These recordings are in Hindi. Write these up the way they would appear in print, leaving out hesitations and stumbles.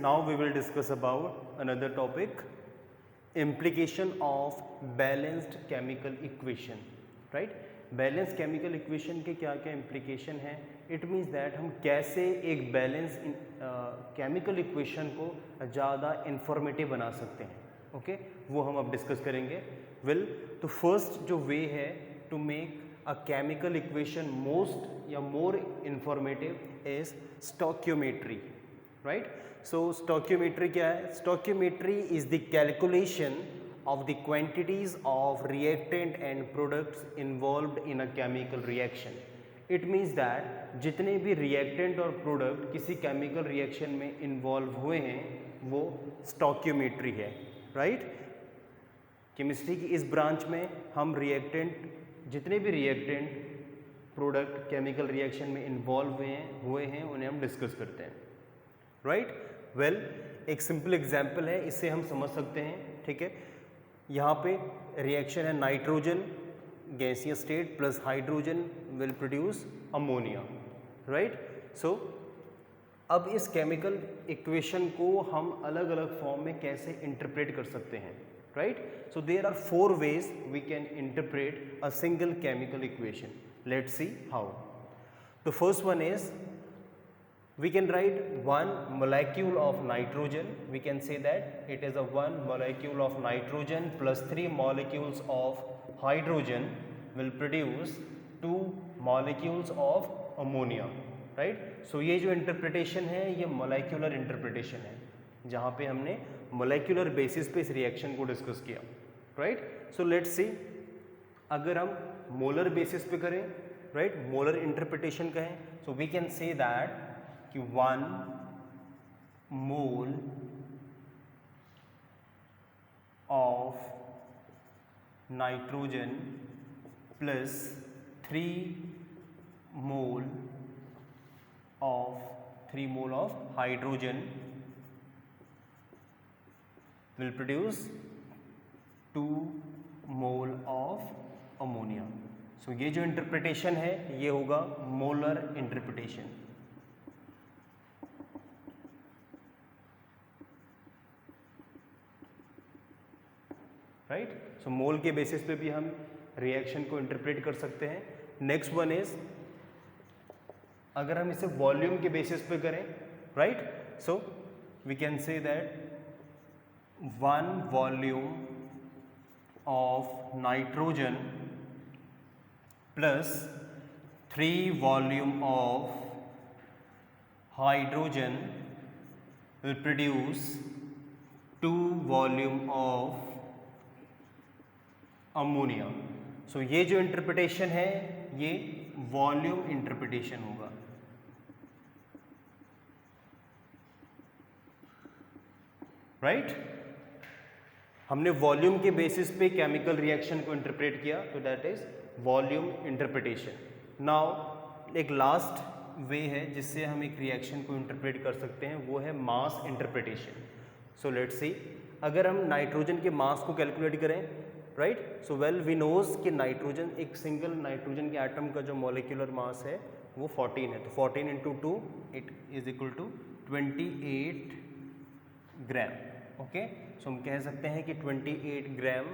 now we will discuss about another topic, implication of balanced chemical equation, right? Balance chemical equation के क्या क्या इम्प्लीकेशन हैं? इट मीन्स दैट हम कैसे एक बैलेंस केमिकल इक्वेशन को ज़्यादा इंफॉर्मेटिव बना सकते हैं, ओके वो हम अब डिस्कस करेंगे. वेल, तो फर्स्ट जो वे है to make a chemical equation most या more informative is stoichiometry, right? So stoichiometry क्या है? Stoichiometry is the calculation of the quantities of reactant and products involved in a chemical reaction. It means that जितने भी reactant और product किसी chemical reaction में involve हुए हैं वो stoichiometry है, right? केमिस्ट्री की इस ब्रांच में हम reactant, जितने भी reactant product chemical reaction में involve हुए हैं उन्हें हम डिस्कस करते हैं, right? Well, एक सिंपल एग्जाम्पल है, इससे हम समझ सकते हैं, ठीक है? यहाँ पे रिएक्शन है nitrogen gaseous state plus hydrogen will produce ammonia, right? So अब इस केमिकल इक्वेशन को हम अलग अलग फॉर्म में कैसे इंटरप्रेट कर सकते हैं, right? So there are 4 ways we can interpret a single chemical equation. Let's see how. The first one is we can write one molecule of nitrogen. We can say that it is a one molecule of nitrogen plus 3 molecules of hydrogen will produce 2 molecules of ammonia, right? So ये जो interpretation है ये molecular interpretation है जहाँ पे हमने molecular basis पे इस reaction को discuss किया, right? So let's see, अगर हम molar basis पे करें, right, molar interpretation कहें, so we can say that कि 1 mole of nitrogen plus 3 mole of hydrogen will produce 2 mole of ammonia. So ये जो इंटरप्रिटेशन है ये होगा molar interpretation, right? So mole के बेसिस पे भी हम रिएक्शन को इंटरप्रेट कर सकते हैं. नेक्स्ट वन इज अगर हम इसे वॉल्यूम के बेसिस पे करें, right? So we can say that 1 volume of nitrogen plus 3 volume of hydrogen will produce 2 volume of ammonia. So ये जो इंटरप्रिटेशन है ये वॉल्यूम इंटरप्रिटेशन होगा, राइट? हमने वॉल्यूम के बेसिस पे केमिकल रिएक्शन को इंटरप्रेट किया तो that is volume interpretation. Now एक लास्ट वे है जिससे हम एक रिएक्शन को इंटरप्रेट कर सकते हैं, वो है मास इंटरप्रिटेशन. सो लेट्स सी, अगर हम नाइट्रोजन के मास को कैलकुलेट करें, right? So well we knows कि नाइट्रोजन, एक सिंगल नाइट्रोजन के एटम का जो मॉलिक्यूलर मास है वो 14 है, तो 14 into 2 it is equal to 28 gram, okay? So हम कह सकते हैं कि 28 ग्राम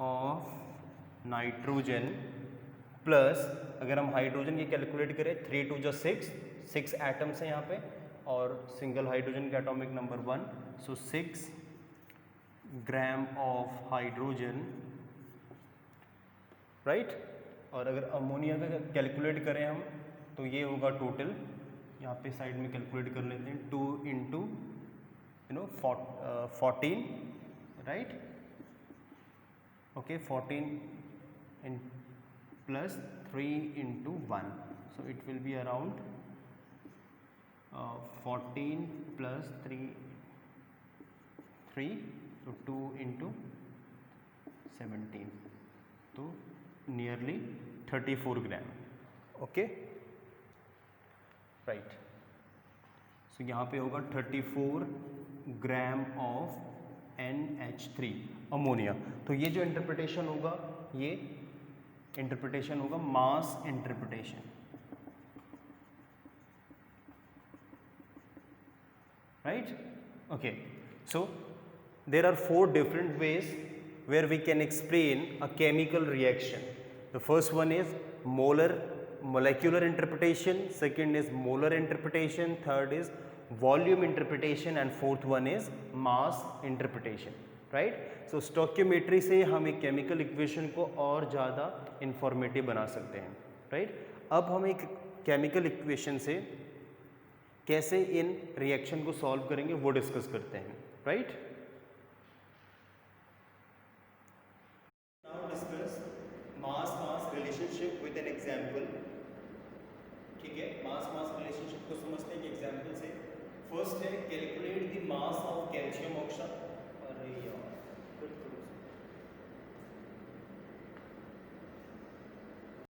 ऑफ नाइट्रोजन प्लस अगर हम हाइड्रोजन की कैलकुलेट करें 3 2 जो 6 एटम्स हैं यहाँ पे और सिंगल हाइड्रोजन का atomic number 1, so 6 gram of hydrogen, right? और अगर अमोनिया का कैलकुलेट करें हम तो ये होगा टोटल, यहाँ पे साइड में कैलकुलेट कर लेते हैं, 2 into 14, right? Okay, 14 in plus 3 into 1, so it will be around 14 plus 3 तो 2 इंटू 17, तो नियरली 34 ग्राम, ओके, राइट? सो यहाँ पे होगा 34 ग्राम ऑफ NH3 अमोनिया. तो ये जो इंटरप्रिटेशन होगा ये इंटरप्रिटेशन होगा मास interpretation, right? Okay, so there are 4 different ways where we can explain a chemical reaction. The first one is molecular interpretation, second is molar interpretation, third is volume interpretation, and fourth one is mass interpretation, right? So stoichiometry से हम एक chemical equation को और ज़्यादा informative बना सकते हैं, right? अब हम एक chemical equation से कैसे इन रिएक्शन को सॉल्व करेंगे वो डिस्कस करते हैं, right? Now discuss mass mass relationship with an example. ठीक है, मास मास रिलेशनशिप को समझते हैं एग्जांपल से. फर्स्ट है calculate the mass of calcium oxide. अरे यार